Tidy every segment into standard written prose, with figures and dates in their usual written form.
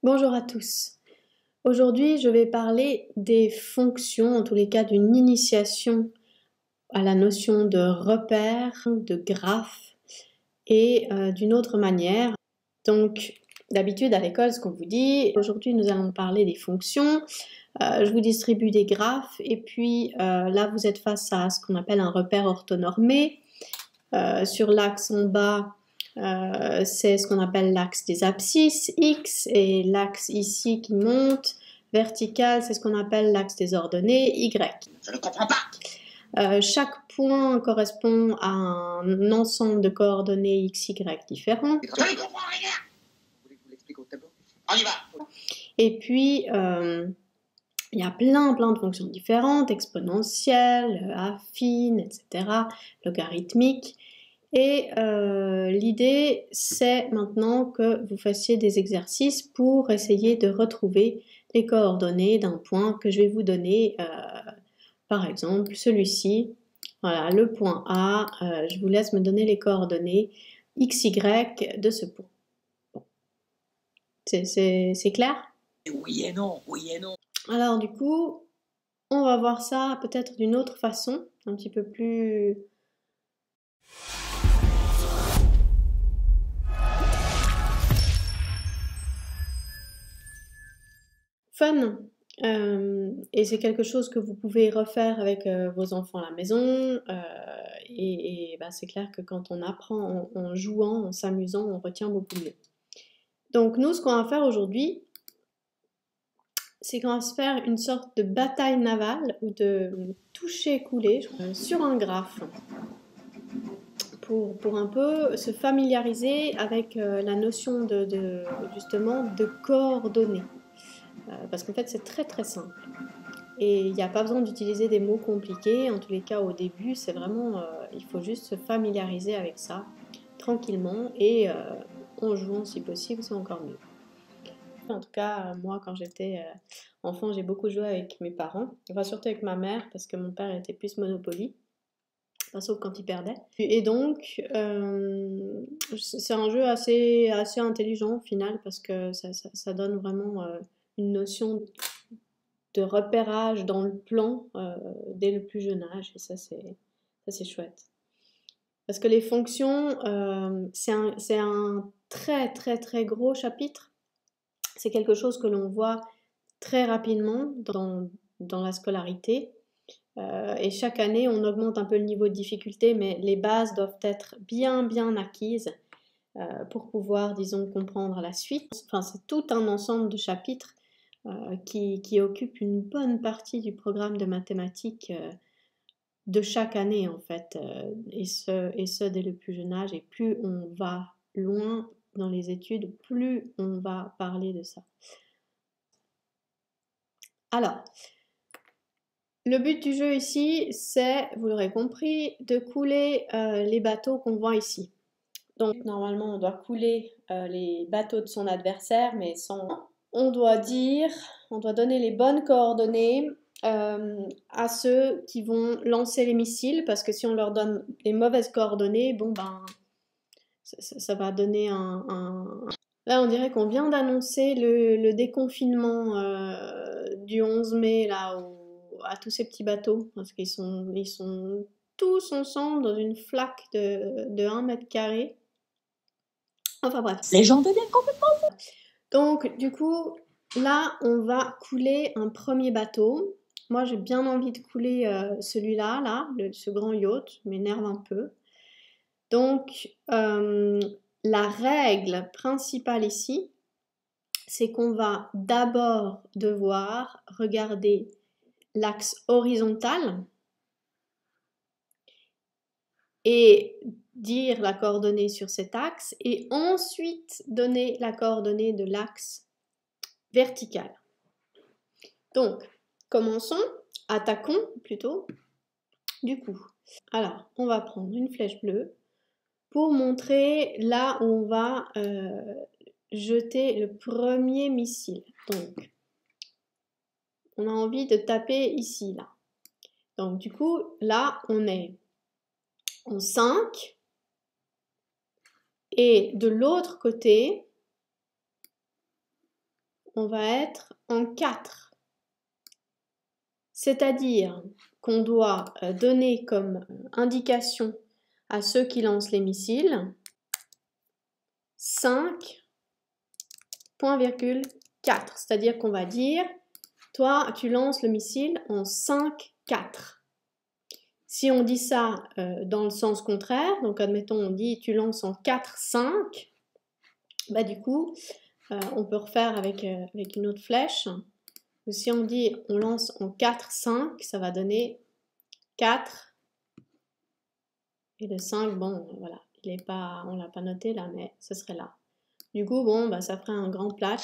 Bonjour à tous. Aujourd'hui, je vais parler des fonctions, en tous les cas d'une initiation à la notion de repère, de graphe et d'une autre manière. Donc, d'habitude à l'école, ce qu'on vous dit, aujourd'hui nous allons parler des fonctions. Je vous distribue des graphes et puis là vous êtes face à ce qu'on appelle un repère orthonormé. Sur l'axe en bas, c'est ce qu'on appelle l'axe des abscisses, X, et l'axe ici qui monte, vertical, c'est ce qu'on appelle l'axe des ordonnées, Y. Je ne comprends pas. Chaque point correspond à un ensemble de coordonnées X, Y différents. Je ne comprends rien. Vous voulez que je vous l'explique au tableau? On y va. Et puis, il y a plein de fonctions différentes, exponentielles, affines, etc., logarithmiques. Et l'idée, c'est maintenant que vous fassiez des exercices pour essayer de retrouver les coordonnées d'un point que je vais vous donner, par exemple celui-ci. Voilà, le point A, je vous laisse me donner les coordonnées XY de ce point. Bon. C'est clair? Oui et non, oui et non. Alors du coup, on va voir ça peut-être d'une autre façon, un petit peu plus... fun. Et c'est quelque chose que vous pouvez refaire avec vos enfants à la maison. Et bah, c'est clair que quand on apprend en jouant, en s'amusant, on retient beaucoup mieux. Donc nous, ce qu'on va faire aujourd'hui, c'est qu'on va se faire une sorte de bataille navale ou de toucher-couler sur un graphe pour un peu se familiariser avec la notion justement de coordonnées. Parce qu'en fait, c'est très simple. Et il n'y a pas besoin d'utiliser des mots compliqués. En tous les cas, au début, c'est vraiment... il faut juste se familiariser avec ça, tranquillement, et en jouant si possible, c'est encore mieux. En tout cas, moi, quand j'étais enfant, j'ai beaucoup joué avec mes parents. Enfin, surtout avec ma mère, parce que mon père était plus Monopoly. Enfin, sauf quand il perdait. Et donc, c'est un jeu assez intelligent, au final, parce que ça donne vraiment une notion de repérage dans le plan dès le plus jeune âge, et ça c'est chouette. Parce que les fonctions, c'est un très gros chapitre. C'est quelque chose que l'on voit très rapidement dans la scolarité. Et chaque année, on augmente un peu le niveau de difficulté, mais les bases doivent être bien acquises pour pouvoir, disons, comprendre la suite. Enfin, c'est tout un ensemble de chapitres qui occupe une bonne partie du programme de mathématiques de chaque année en fait, et ce dès le plus jeune âge, et plus on va loin dans les études, plus on va parler de ça. Alors, le but du jeu ici, c'est, vous l'aurez compris, de couler les bateaux qu'on voit ici. Donc normalement on doit couler les bateaux de son adversaire, mais sans... On doit donner les bonnes coordonnées à ceux qui vont lancer les missiles, parce que si on leur donne les mauvaises coordonnées, bon ben, ça va donner Là, on dirait qu'on vient d'annoncer le déconfinement du 11 mai là, à tous ces petits bateaux, parce qu'ils sont tous ensemble dans une flaque de 1 mètre carré. Enfin bref. Les gens deviennent complètement fous. Donc, du coup, là, on va couler un premier bateau. Moi, j'ai bien envie de couler celui-là, ce grand yacht, m'énerve un peu. Donc, la règle principale ici, c'est qu'on va d'abord devoir regarder l'axe horizontal et dire la coordonnée sur cet axe, et ensuite donner la coordonnée de l'axe vertical. Donc, attaquons plutôt, du coup. Alors, on va prendre une flèche bleue pour montrer là où on va jeter le premier missile. Donc, on a envie de taper ici, là. Donc, du coup, là, on est en 5. Et de l'autre côté, on va être en 4. C'est-à-dire qu'on doit donner comme indication à ceux qui lancent les missiles 5,4. C'est-à-dire qu'on va dire, toi, tu lances le missile en 5,4. Si on dit ça dans le sens contraire, donc admettons on dit tu lances en 4,5, bah du coup on peut refaire avec une autre flèche. Ou si on dit on lance en 4,5, ça va donner 4. Et le 5, bon voilà, on ne l'a pas noté là, mais ce serait là. Du coup, bon, bah, ça ferait un grand plat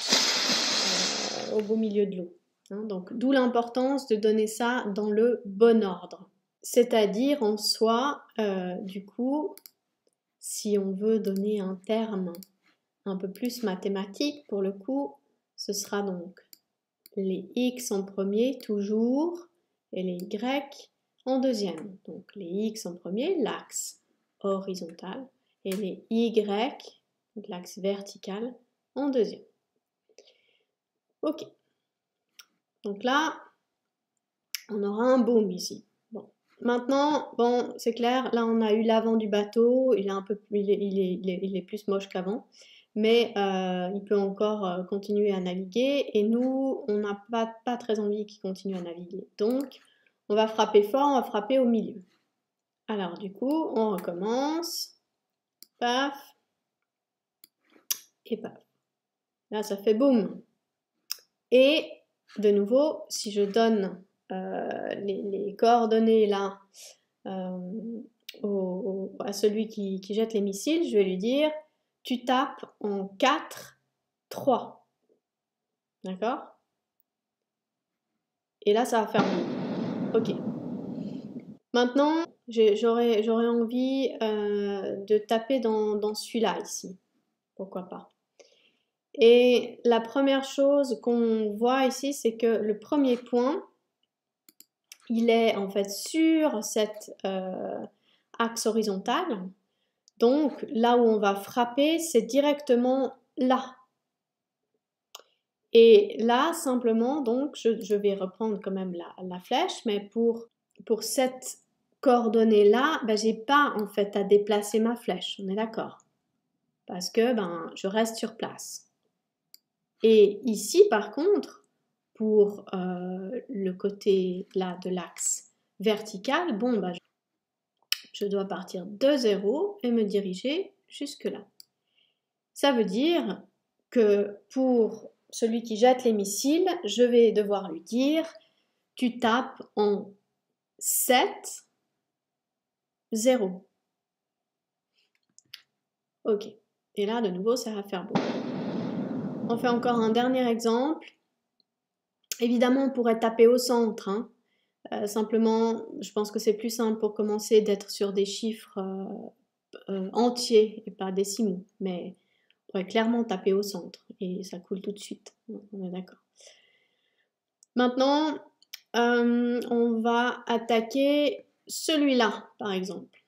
au beau milieu de l'eau. Hein, donc d'où l'importance de donner ça dans le bon ordre. C'est-à-dire en soi, du coup, si on veut donner un terme un peu plus mathématique, pour le coup, ce sera donc les x en premier toujours et les y en deuxième. Donc les x en premier, l'axe horizontal, et les y, l'axe vertical, en deuxième. Ok. Donc là, on aura un boom ici. Maintenant, bon, c'est clair, là on a eu l'avant du bateau, il est plus moche qu'avant, mais il peut encore continuer à naviguer, et nous, on n'a pas très envie qu'il continue à naviguer. Donc, on va frapper fort, on va frapper au milieu. Alors, du coup, on recommence, paf, et paf. Là, ça fait boum. Et, de nouveau, si je donne les coordonnées là, à celui qui jette les missiles, je vais lui dire tu tapes en 4, 3. D'accord? Et là, ça va faire bon. Ok. Maintenant, j'aurais envie de taper dans celui-là ici. Pourquoi pas? Et la première chose qu'on voit ici, c'est que le premier point, il est en fait sur cet axe horizontal. Donc là où on va frapper, c'est directement là. Et là, simplement, donc je vais reprendre quand même la flèche, mais pour cette coordonnée-là, ben, j'ai pas en fait à déplacer ma flèche, on est d'accord? Parce que je reste sur place. Et ici, par contre, pour le côté là de l'axe vertical, bon, je dois partir de 0 et me diriger jusque là. Ça veut dire que pour celui qui jette les missiles, je vais devoir lui dire tu tapes en 7, 0. Ok. Et là, de nouveau, ça va faire beau. On fait encore un dernier exemple. Évidemment, on pourrait taper au centre. Hein. Simplement, je pense que c'est plus simple pour commencer d'être sur des chiffres entiers et pas décimaux. Mais on pourrait clairement taper au centre et ça coule tout de suite. On est d'accord. Maintenant, on va attaquer celui-là, par exemple.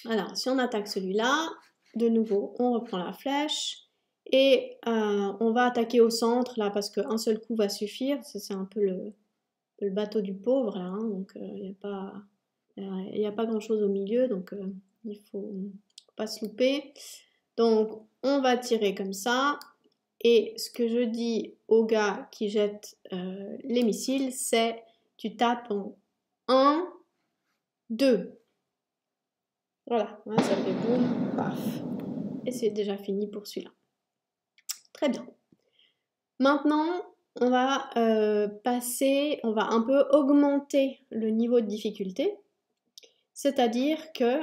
Alors, si on attaque celui-là, de nouveau, on reprend la flèche et on va attaquer au centre, là, parce qu'un seul coup va suffire. C'est un peu le bateau du pauvre, là, hein, donc il n'y a pas grand-chose au milieu, donc il faut pas se louper. Donc, on va tirer comme ça. Et ce que je dis aux gars qui jettent les missiles, c'est tu tapes en 1, 2. Voilà, ouais, ça fait boum, paf. Et c'est déjà fini pour celui-là. Très bien. Maintenant, on va passer, on va un peu augmenter le niveau de difficulté. C'est-à-dire que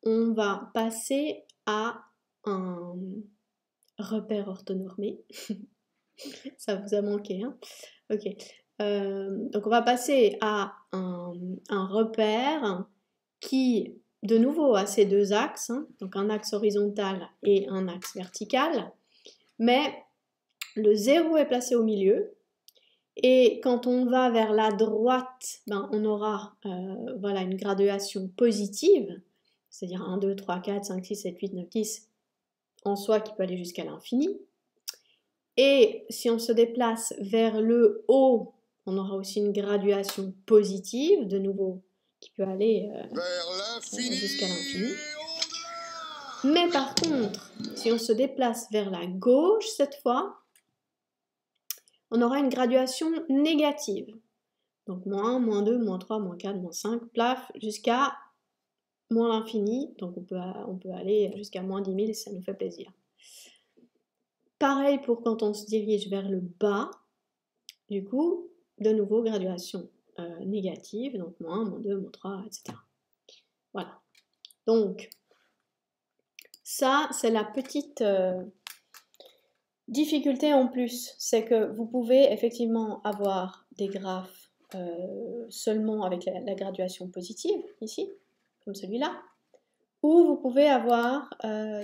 on va passer à un repère orthonormé. Ça vous a manqué, hein? Ok. Donc on va passer à un repère qui, de nouveau, a ces deux axes, hein, donc un axe horizontal et un axe vertical, mais le 0 est placé au milieu, et quand on va vers la droite, on aura voilà, une graduation positive, c'est-à-dire 1, 2, 3, 4, 5, 6, 7, 8, 9, 10, en soi qui peut aller jusqu'à l'infini. Et si on se déplace vers le haut, on aura aussi une graduation positive, de nouveau, qui peut aller jusqu'à l'infini. Mais par contre, si on se déplace vers la gauche cette fois, on aura une graduation négative. Donc moins 1, moins 2, moins 3, moins 4, moins 5, plaf, jusqu'à moins l'infini. Donc on peut aller jusqu'à moins 10 000 si ça nous fait plaisir. Pareil pour quand on se dirige vers le bas. Du coup, de nouveau, graduation négative. Donc moins 1, moins 2, moins 3, etc. Voilà. Donc, ça, c'est la petite difficulté en plus. C'est que vous pouvez effectivement avoir des graphes seulement avec la graduation positive, ici, comme celui-là. Ou vous pouvez avoir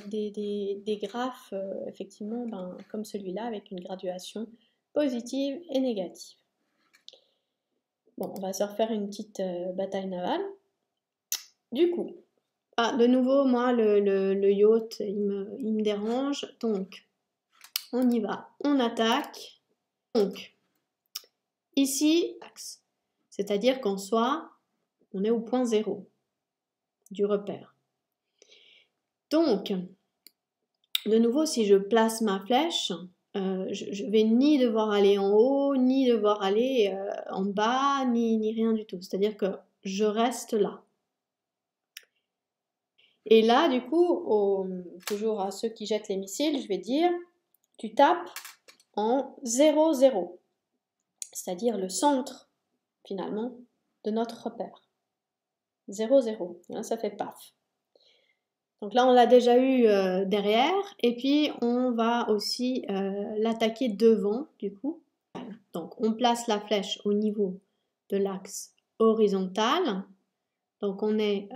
des graphes, effectivement, comme celui-là, avec une graduation positive et négative. Bon, on va se refaire une petite bataille navale. Du coup, de nouveau, moi, le yacht, il me dérange. Donc, on y va. On attaque. Donc, ici, axe. C'est-à-dire qu'en soi, on est au point 0 du repère. Donc, de nouveau, si je place ma flèche, je vais ni devoir aller en haut, ni devoir aller en bas, ni rien du tout. C'est-à-dire que je reste là. Et là, du coup, toujours à ceux qui jettent les missiles, je vais dire, tu tapes en 0, 0. C'est-à-dire le centre, finalement, de notre repère. 0, 0. Et là, ça fait paf. Donc là, on l'a déjà eu derrière, et puis on va aussi l'attaquer devant, du coup. Donc, on place la flèche au niveau de l'axe horizontal. Donc, on est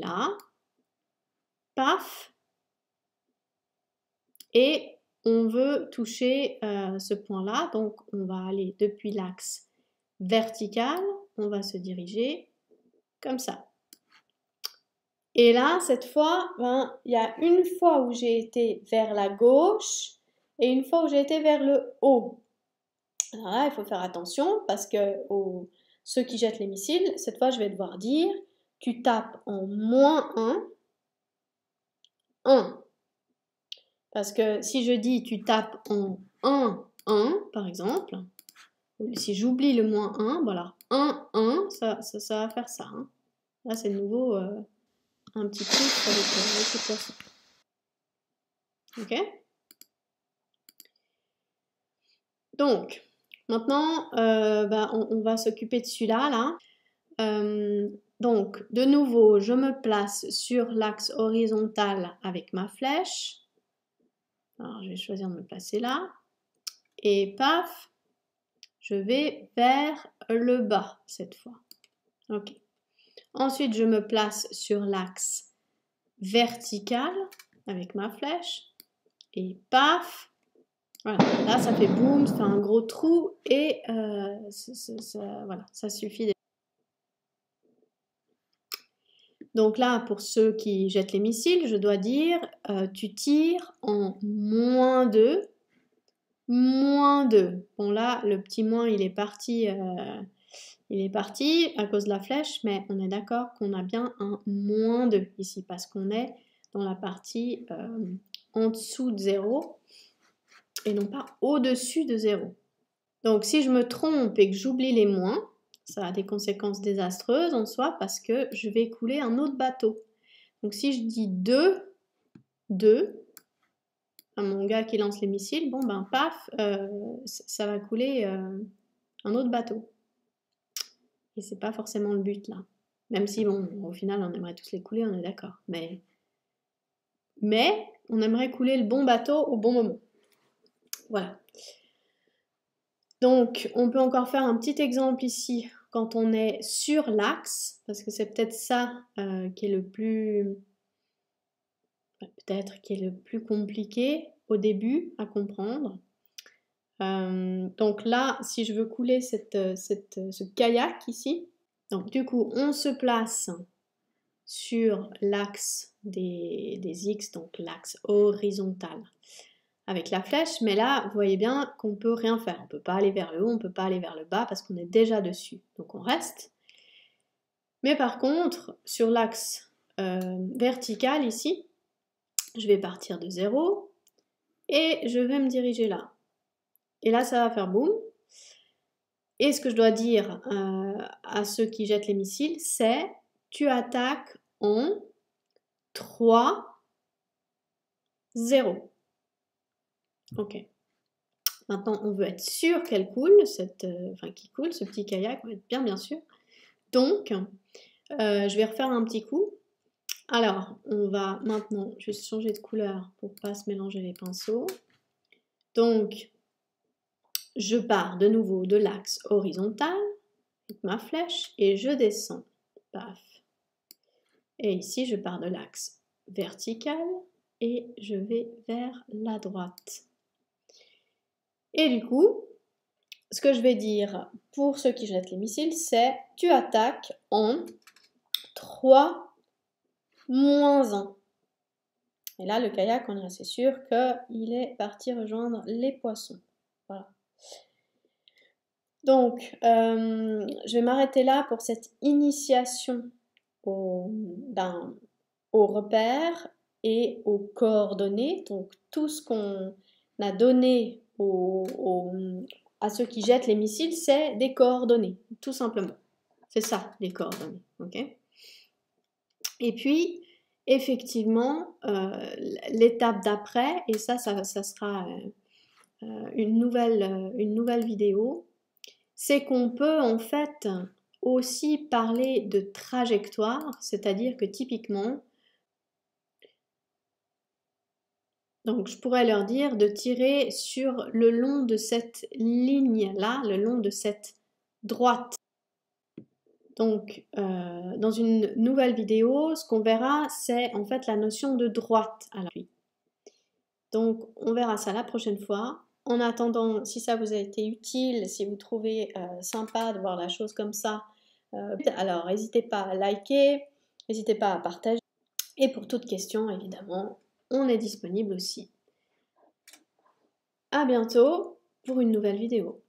là. Paf. Et on veut toucher ce point-là. Donc, on va aller depuis l'axe vertical. On va se diriger comme ça. Et là, cette fois, il y a une fois où j'ai été vers la gauche et une fois où j'ai été vers le haut. Alors là, il faut faire attention parce que ceux qui jettent les missiles, cette fois, je vais devoir dire, tu tapes en moins 1, 1. Parce que si je dis, tu tapes en 1, 1, par exemple, si j'oublie le moins 1, voilà, 1, 1, ça va faire ça. Hein. Là, c'est de nouveau... un petit truc avec ce poisson. Ok? Donc, maintenant, on va s'occuper de celui-là. Là. Donc, de nouveau, je me place sur l'axe horizontal avec ma flèche. Alors, je vais choisir de me placer là. Et paf, je vais vers le bas cette fois. Ok. Ensuite, je me place sur l'axe vertical avec ma flèche. Et paf, voilà. Là, ça fait boum, ça fait un gros trou et voilà, ça suffit. Donc là, pour ceux qui jettent les missiles, je dois dire, tu tires en moins 2, moins 2. Bon là, le petit moins, il est parti à cause de la flèche, mais on est d'accord qu'on a bien un moins 2 ici, parce qu'on est dans la partie en dessous de 0. Et non pas au-dessus de 0. Donc si je me trompe et que j'oublie les moins, ça a des conséquences désastreuses en soi parce que je vais couler un autre bateau. Donc si je dis 2, 2, à mon gars qui lance les missiles, bon ben paf, ça va couler un autre bateau. Et c'est pas forcément le but là. Même si bon, au final on aimerait tous les couler, on est d'accord. Mais on aimerait couler le bon bateau au bon moment. Voilà. Donc, on peut encore faire un petit exemple ici quand on est sur l'axe, parce que c'est peut-être ça qui est le plus compliqué au début à comprendre. Donc là, si je veux couler ce kayak ici, donc du coup, on se place sur l'axe des X, donc l'axe horizontal, avec la flèche, mais là, vous voyez bien qu'on ne peut rien faire. On ne peut pas aller vers le haut, on ne peut pas aller vers le bas parce qu'on est déjà dessus. Donc on reste. Mais par contre, sur l'axe vertical ici, je vais partir de 0 et je vais me diriger là. Et là, ça va faire boum. Et ce que je dois dire à ceux qui jettent les missiles, c'est tu attaques en 3, 0. Ok. Maintenant, on veut être sûr qu'elle coule, qu'il coule, ce petit kayak, on va être bien sûr. Donc, je vais refaire un petit coup. Alors, on va maintenant juste changer de couleur pour ne pas se mélanger les pinceaux. Donc, je pars de nouveau de l'axe horizontal avec ma flèche et je descends. Paf. Et ici, je pars de l'axe vertical et je vais vers la droite. Et du coup, ce que je vais dire pour ceux qui jettent les missiles, c'est tu attaques en 3, -1. Et là, le kayak, on est assez sûr qu'il est parti rejoindre les poissons. Voilà. Donc, je vais m'arrêter là pour cette initiation au repère et aux coordonnées. Donc, tout ce qu'on a donné à ceux qui jettent les missiles, c'est des coordonnées, tout simplement. C'est ça, les coordonnées. Okay. Et puis, effectivement, l'étape d'après, et ça sera une nouvelle vidéo, c'est qu'on peut en fait aussi parler de trajectoire, c'est-à-dire que typiquement, donc je pourrais leur dire de tirer sur le long de cette ligne-là, le long de cette droite. Donc, dans une nouvelle vidéo, ce qu'on verra, c'est en fait la notion de droite à l'appui. Donc, on verra ça la prochaine fois. En attendant, si ça vous a été utile, si vous trouvez sympa de voir la chose comme ça, alors n'hésitez pas à liker, n'hésitez pas à partager. Et pour toute question, évidemment, on est disponible aussi. À bientôt pour une nouvelle vidéo.